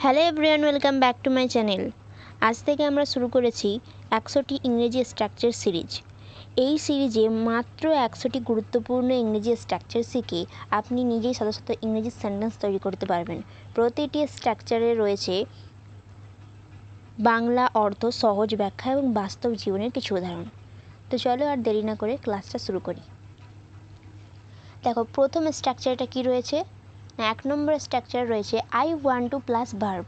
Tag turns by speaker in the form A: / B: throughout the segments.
A: Hello everyone, welcome back to my channel. আজ থেকে আমরা শুরু করেছি 100টি ইংরেজি স্ট্রাকচার সিরিজ। এই সিরিজে মাত্র 100টি গুরুত্বপূর্ণ ইংরেজি স্ট্রাকচার শিখে আপনি নিজেই শত শত ইংরেজি সেন্টেন্স তৈরি করতে পারবেন। প্রতিটি স্ট্রাকচারে রয়েছে বাংলা অর্থ, সহজ ব্যাখ্যা এবং বাস্তব জীবনের কিছু উদাহরণ। তো চলো আর দেরি না করে ক্লাসটা শুরু করি। দেখো, প্রথম স্ট্রাকচারটা কি রয়েছে? 1 নম্বর স্ট্রাকচার রয়েছে I want two plus verb,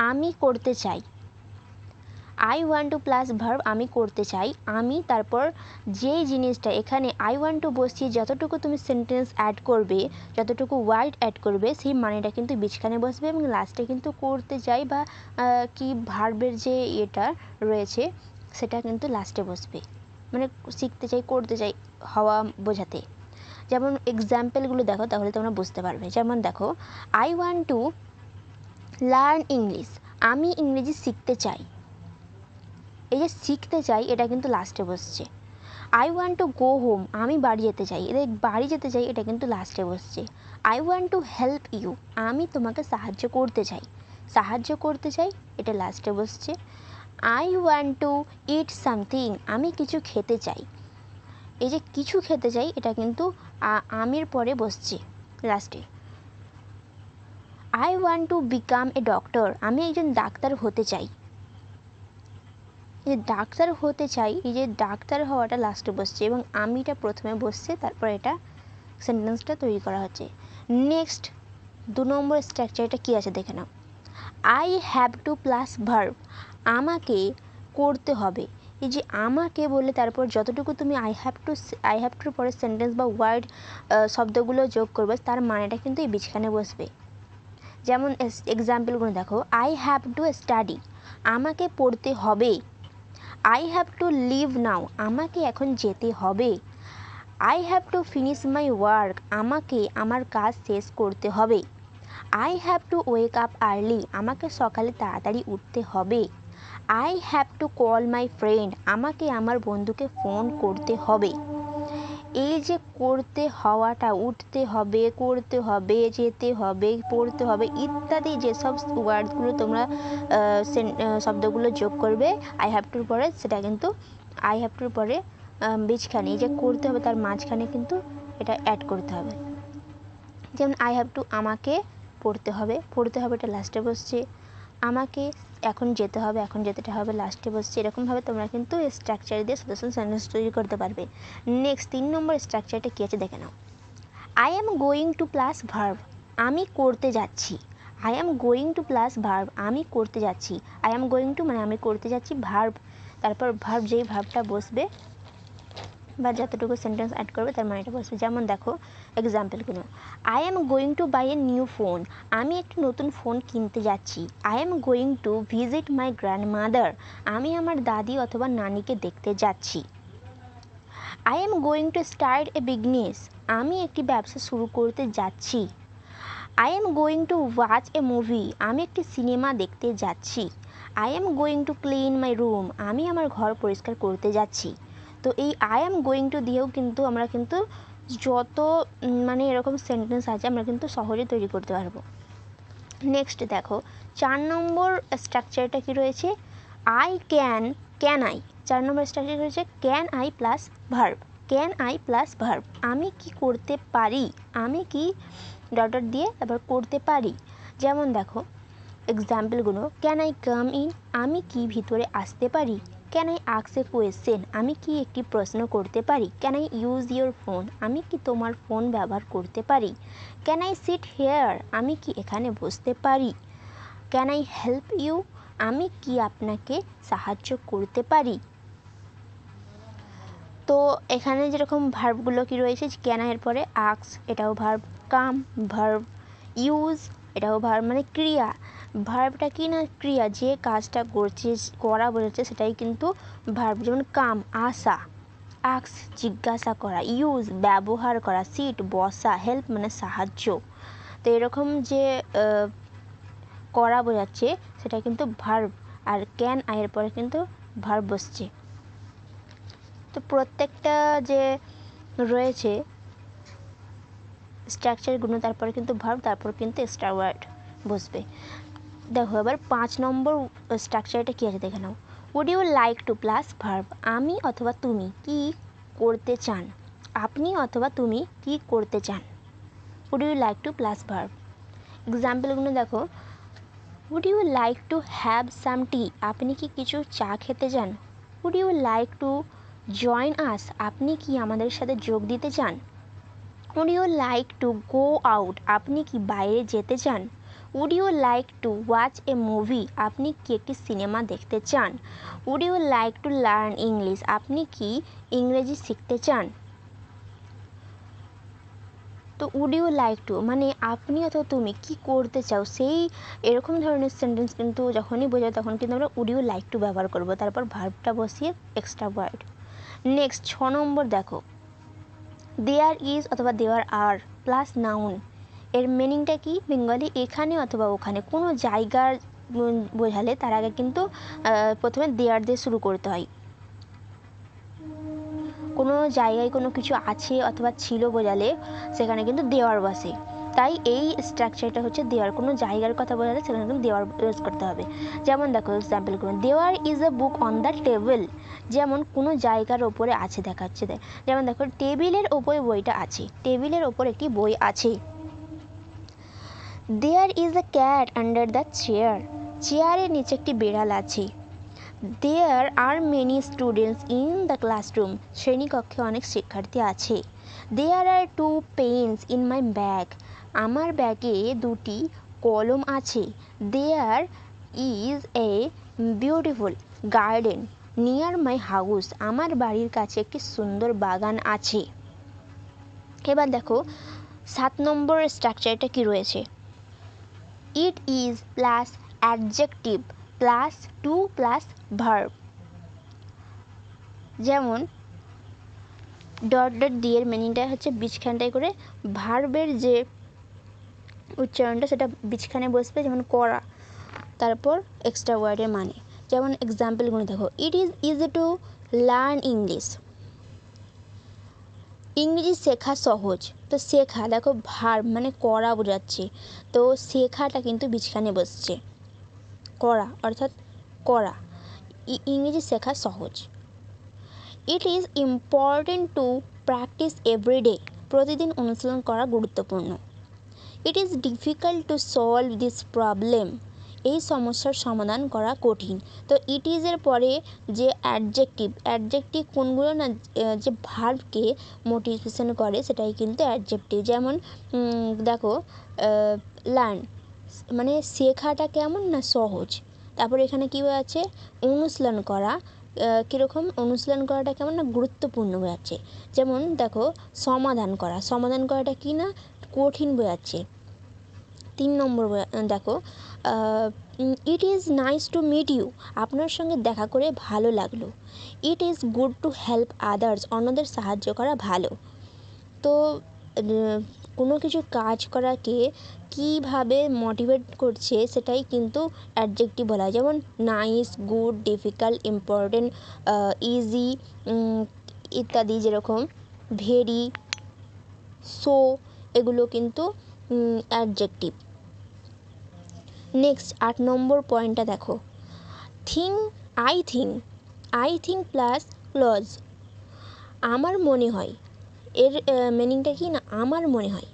A: আমি করতে চাই। I want two plus verb, আমি করতে চাই। আমি তারপর যেই জিনিসটা এখানে আই ওয়ান্ট টু বসিয়ে যতটুকু তুমি সেন্টেন্স অ্যাড করবে, যতটুকু ওয়ার্ড অ্যাড করবে, সেই মানেটা কিন্তু বিচখানে বসবে এবং লাস্টে কিন্তু করতে চাই বা কি ভার্বের যে এটা রয়েছে সেটা কিন্তু লাস্টে বসবে, মানে শিখতে চাই, করতে চাই হওয়া বোঝাতে। যেমন এক্সাম্পলগুলো দেখো, তাহলে তোমরা বুঝতে পারবে। যেমন দেখো, I want two learn English, আমি ইংরেজি শিখতে চাই। এই যে শিখতে চাই এটা কিন্তু লাস্টে বসছে। I want to go home, আমি বাড়ি যেতে চাই, এদের বাড়ি যেতে চাই এটা কিন্তু লাস্টে বসছে। I want to help you, আমি তোমাকে সাহায্য করতে চাই, সাহায্য করতে চাই এটা লাস্টে বসছে। I want two it something, আমি কিছু খেতে চাই। এই যে কিছু খেতে চাই এটা কিন্তু আমির পরে বসছে লাস্টে। I want to become a doctor, আমি একজন ডাক্তার হতে চাই। এই যে ডাক্তার হতে চাই, এই যে ডাক্তার হওয়াটা লাস্টে বসছে এবং আমিটা প্রথমে বসছে, তারপর এটা সেন্টেন্সটা তৈরি করা হচ্ছে। নেক্সট 2 নম্বর স্ট্রাকচারটা কী আছে দেখে নাও। I have to plus verb, আমাকে করতে হবে। এই যে আমাকে বলে তারপর যতটুকু তুমি আই হ্যাভ টুর পরে সেন্টেন্স বা ওয়ার্ড শব্দগুলো যোগ করবে, তার মানেটা কিন্তু এই বিছখানে বসবে। যেমন এক্সাম্পলগুলো দেখো, আই হ্যাভ টু স্টাডি, আমাকে পড়তে হবে। আই হ্যাভ টু লিভ নাও, আমাকে এখন যেতে হবে। I have to finish my work, আমাকে আমার কাজ শেষ করতে হবে। I have two wake up early, আমাকে সকালে তাড়াতাড়ি উঠতে হবে। I have to call my friend, আমাকে আমার বন্ধুকে ফোন করতে হবে। এই যে করতে হওয়াটা, উঠতে হবে, করতে হবে, যেতে হবে, পড়তে হবে ইত্যাদি যেসব ওয়ার্ডগুলো তোমরা শব্দগুলো যোগ করবে আই হ্যাভ টুর পরে, সেটা কিন্তু আই হ্যাভ টুর পরে বীজখানে এই যে করতে হবে তার মাঝখানে কিন্তু এটা অ্যাড করতে হবে। যেমন আই হ্যাভ টু, আমাকে পড়তে হবে, পড়তে হবে এটা লাস্টে বসছে। আমাকে এখন যেতে হবে, এখন যেতেটা হবে লাস্টে বসছে। এরকমভাবে তোমরা কিন্তু স্ট্রাকচার দিয়ে সাজেশন সেন্টেন্স তৈরি করতে পারবে। নেক্সট 3 নম্বর স্ট্রাকচারটা কী আছে দেখে নাও। I am going to plus verb, আমি করতে যাচ্ছি। I am going to plus verb, আমি করতে যাচ্ছি। আই অ্যাম গোয়িং টু মানে আমি করতে যাচ্ছি, ভার্ব তারপর ভার্ব যেই ভার্বটা বসবে বা যতটুকু সেন্টেন্স অ্যাড করবে তার মানেটা বসবে। যেমন দেখো এক্সাম্পলগুলো, I am going to buy a new phone, আমি একটি নতুন ফোন কিনতে যাচ্ছি। I am going to visit my grandmother, আমি আমার দাদি অথবা নানিকে দেখতে যাচ্ছি। I am going to start a business, আমি একটি ব্যবসা শুরু করতে যাচ্ছি। I am going to watch a movie, আমি একটি সিনেমা দেখতে যাচ্ছি। I am going to clean my room, আমি আমার ঘর পরিষ্কার করতে যাচ্ছি। তো এই আই অ্যাম গোয়িং টু দিয়েও কিন্তু আমরা কিন্তু যত মানে এরকম সেন্টেন্স আছে আমরা কিন্তু সহজে তৈরি করতে পারবো। নেক্সট দেখো 4 নম্বর স্ট্রাকচারটা কি রয়েছে, আই ক্যান আই। 4 নম্বর স্ট্রাকচার রয়েছে can I plus verb, can I plus verb, আমি কি করতে পারি, আমি কি ডট দিয়ে তারপর করতে পারি। যেমন দেখো এক্সাম্পলগুলো, ক্যান আই কাম ইন, আমি কি ভিতরে আসতে পারি। Can I ask a question, আমি কি একটি প্রশ্ন করতে পারি। Can I use your phone, আমি কি তোমার ফোন ব্যবহার করতে পারি। ক্যান আই সিট হেয়ার, আমি কি এখানে বসতে পারি। ক্যান আই হেল্প ইউ, আমি কি আপনাকে সাহায্য করতে পারি। তো এখানে যেরকম ভার্বগুলো কি রয়েছে, ক্যান আই এর পরে আস্ক এটাও ভার্ব, কাম ভার্ব, ইউজ এটাও ভার্ব মানে ক্রিয়া। ভার্বটা কি না ক্রিয়া, যে কাজটা করছে করা বোঝাচ্ছে সেটাই কিন্তু ভার্ব। যেমন কাম আসা, আস্ক জিজ্ঞাসা করা, ইউজ ব্যবহার করা, সিট বসা, হেল্প মানে সাহায্য। তো এরকম যে করা বোঝাচ্ছে সেটা কিন্তু ভার্ব, আর ক্যান আইয়ের পরে কিন্তু ভার্ব বসছে। তো প্রত্যেকটা যে রয়েছে স্ট্রাকচারগুলো তারপরে কিন্তু ভার্ব, তারপর কিন্তু এক্সট্রা ওয়ার্ড বসবে। দেখো এবার 5 নম্বর স্ট্রাকচারটা কী আছে দেখে নাও। Would you like to plus verb, আমি অথবা তুমি কি করতে চান, আপনি অথবা তুমি কি করতে চান। Would you like to plus verb. এক্সাম্পলগুলো দেখো, would you like to have some tea, আপনি কি কিছু চা খেতে চান। Would you like to join us, আপনি কি আমাদের সাথে যোগ দিতে চান। Would you like to go out, আপনি কি বাইরে যেতে চান। Would you like to watch a movie, আপনি কি একটি সিনেমা দেখতে চান। Would you like to learn English, আপনি কি ইংরেজি শিখতে চান। তো উড ইউ লাইক টু মানে আপনি অথবা তুমি কি করতে চাও, সেই এরকম ধরনের সেন্টেন্স কিন্তু যখনই বোঝায় তখন কিন্তু আমরা উড ইউ লাইক টু ব্যবহার করব, তারপর ভার্বটা বসিয়ে এক্সট্রা ওয়ার্ড। নেক্সট 6 নম্বর দেখো, দেয়ার ইজ অথবা দেয়ার আর প্লাস নাউন, এর মিনিংটা কি বেঙ্গলি এখানে অথবা ওখানে, কোনো জায়গার বোঝালে তার আগে কিন্তু প্রথমে দেয়ার দিয়ে শুরু করতে হয়। কোনো জায়গায় কোনো কিছু আছে অথবা ছিল বোঝালে সেখানে কিন্তু দেওয়ার বসে, তাই এই স্ট্রাকচারটা হচ্ছে দেওয়ার, কোনো জায়গার কথা বোঝালে সেখানে কিন্তু দেওয়ার ইউজ করতে হবে। যেমন দেখো এক্সাম্পল করুন, দেওয়ার is a book on the table, যেমন কোনো জায়গার ওপরে আছে দেখাচ্ছে। যেমন দেখো টেবিলের ওপরে বইটা আছে, টেবিলের ওপর একটি বই আছে। There is a cat under the chair, চেয়ারের নিচে একটি বেড়াল আছে। There are many students in the classroom, শ্রেণীকক্ষে অনেক শিক্ষার্থী আছে। There are 2 pens in my bag, আমার ব্যাগে 2টি কলম আছে। There is a beautiful garden near my house, আমার বাড়ির কাছে একটি সুন্দর বাগান আছে। এবার দেখো 7 নম্বর স্ট্রাকচারটা কি রয়েছে, it is plus adjective plus to plus verb. যেমন ডট ডট দিয়ের মিনিংটা হচ্ছে বিছখানটায় করে ভার্বের যে উচ্চারণটা সেটা বিছখানে বসবে, যেমন করা, তারপর এক্সট্রা ওয়ার্ডের মানে। যেমন এক্সাম্পলগুলো দেখো, it is easy to learn English, ইংরেজি শেখা সহজ। তো শেখা দেখো ভার্ব মানে করা বোঝাচ্ছে, তো শেখাটা কিন্তু বিছখানে বসছে, করা অর্থাৎ করা, ইংরেজি শেখা সহজ। It is important to practice every day, প্রতিদিন অনুশীলন করা গুরুত্বপূর্ণ। It is difficult to solve this problem, এই সমস্যার সমাধান করা কঠিন। তো ইট ইজের পরে যে অ্যাডজেক্টিভ কোনগুলো না যে ভার্বকে মোটিভেশন করে সেটাই কিন্তু অ্যাডজেক্টিভ। যেমন দেখো লার্ন মানে শেখাটা কেমন না সহজ, তারপর এখানে কী আছে অনুশীলন করা, কীরকম অনুশীলন করাটা কেমন না গুরুত্বপূর্ণ বোঝাচ্ছে। যেমন দেখো সমাধান করাটা কি না কঠিন বোঝাচ্ছে। 3 নম্বর দেখো, it is nice to meet you, আপনার সঙ্গে দেখা করে ভালো লাগলো। It is good to help others, অন্যদের সাহায্য করা ভালো। তো কোনো কিছু কাজ করাকে কীভাবে মোটিভেট করছে সেটাই কিন্তু অ্যাডজেক্টিভ বলা হয়। যেমন nice, good, difficult, important, easy ইত্যাদি, যেরকম ভেরি, সো, এগুলো কিন্তু অ্যাডজেক্টিভ। নেক্সট 8 নম্বর পয়েন্টটা দেখো, আই থিঙ্ক প্লাস ক্লজ, আমার মনে হয়, এর মিনিংটা কি না আমার মনে হয়।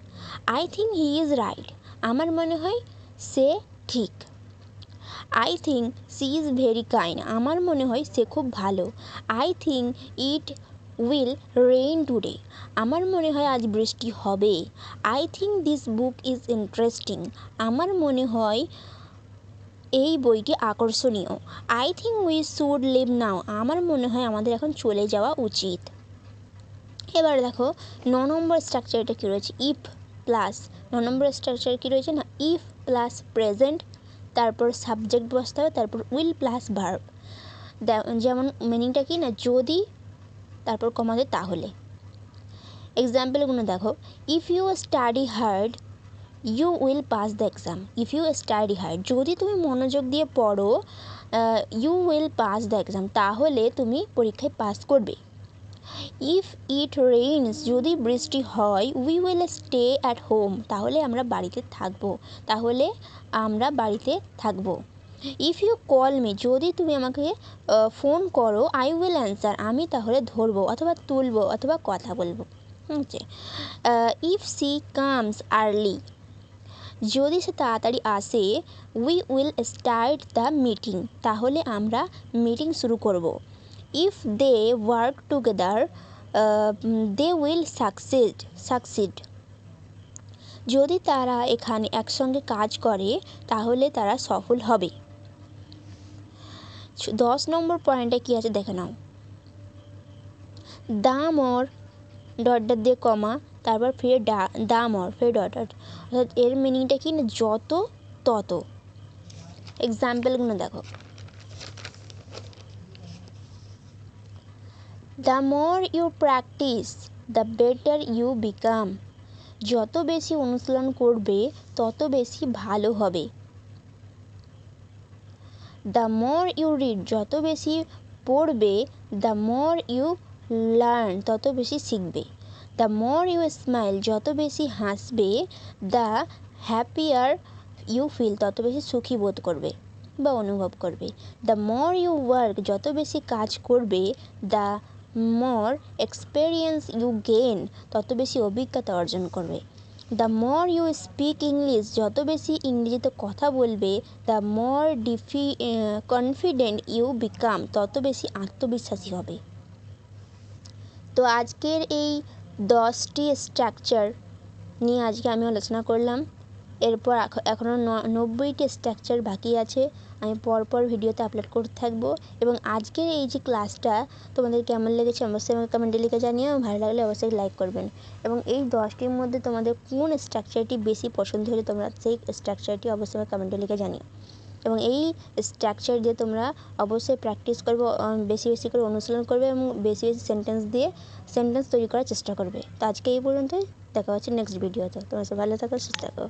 A: I think he is right, আমার মনে হয় সে ঠিক। I think she is very kind, আমার মনে হয় সে খুব ভালো। I think it will rain today, আমার মনে হয় আজ বৃষ্টি হবে। I think this book is interesting, আমার মনে হয় এই বইটি আকর্ষণীয়। I think we should leave now, আমার মনে হয় আমাদের এখন চলে যাওয়া উচিত। এবার দেখো 9 নম্বর স্ট্রাকচারটা কী রয়েছে, ইফ প্লাস 9 নম্বর স্ট্রাকচার কী রয়েছে না ইফ প্লাস প্রেজেন্ট, তারপর সাবজেক্ট বসতে হবে, তারপর উইল প্লাস ভার্ব। যেমন মিনিংটা কি না যদি, তারপর কমাতে তাহলে। এক্সাম্পলগুলো দেখো, if you study hard you will pass the exam. If you study hard, যদি তুমি মনোযোগ দিয়ে পড়ো, you will pass the exam, তাহলে তুমি পরীক্ষায় পাস করবে। ইফ ইট রেইনস, যদি বৃষ্টি হয়, we will stay at home, তাহলে আমরা বাড়িতে থাকবো, তাহলে আমরা বাড়িতে থাকবো। ইফ ইউ কল মি, যদি তুমি আমাকে ফোন করো, আই উইল অ্যান্সার, আমি তাহলে ধরবো অথবা তুলবো অথবা কথা বলবো। হচ্ছে ইফ সি কামস আর্লি, যদি সে তাড়াতাড়ি আসে, we will start the meeting, তাহলে আমরা মিটিং শুরু করব। If they work together, they will succeed, যদি তারা এখানে একসঙ্গে কাজ করে তাহলে তারা সফল হবে। 10 নম্বর পয়েন্টে কী আছে দেখে নাও। দাম অর ডট ডট দিয়ে কমা, তারপর ফিরে দাম অর ফিরে ডট ডট, অর্থাৎ এর মিনিংটা কি না, যত তত। এক্সাম্পলগুলো দেখো। The more you practice the better you become, যত বেশি অনুশীলন করবে তত বেশি ভালো হবে। দ্য মোর ইউ রিড, যত বেশি পড়বে, দ্য মোর ইউ লার্ন, তত বেশি শিখবে। দ্য মোর ইউ স্মাইল, যত বেশি হাসবে, দ্য হ্যাপিয়ার ইউ ফিল, তত বেশি সুখী বোধ করবে বা অনুভব করবে। দ্য মোর ইউ ওয়ার্ক, যত বেশি কাজ করবে, the more experience you gain, তত বেশি অভিজ্ঞতা অর্জন করবে। The more you speak English, যত বেশি ইংরেজিতে কথা বলবে, the more confident you become, তত বেশি আত্মবিশ্বাসী হবে। তো আজকের এই 10টি স্ট্রাকচার নিয়ে আজকে আমি আলোচনা করলাম। এরপর এখনও 90টি স্ট্রাকচার বাকি আছে, আমি পরপর ভিডিওতে আপলোড করতে থাকবো। এবং আজকের এই যে ক্লাসটা তোমাদের কেমন লেগেছে অবশ্যই আমাকে কমেন্টে লিখে জানিও, ভালো লাগলে অবশ্যই লাইক করবেন। এবং এই 10টির মধ্যে তোমাদের কোন স্ট্রাকচারটি বেশি পছন্দ হলে তোমরা সেই স্ট্রাকচারটি অবশ্যই আমাকে কমেন্টে লিখে জানিও। এবং এই স্ট্রাকচার দিয়ে তোমরা অবশ্যই প্র্যাকটিস করবে, বেশি বেশি করে অনুশীলন করবে এবং বেশি বেশি সেন্টেন্স তৈরি করার চেষ্টা করবে। তো আজকে এই পর্যন্তই, দেখা হচ্ছে নেক্সট ভিডিওতে। তোমরা সব ভালো থাকো, সুস্থ থাকো।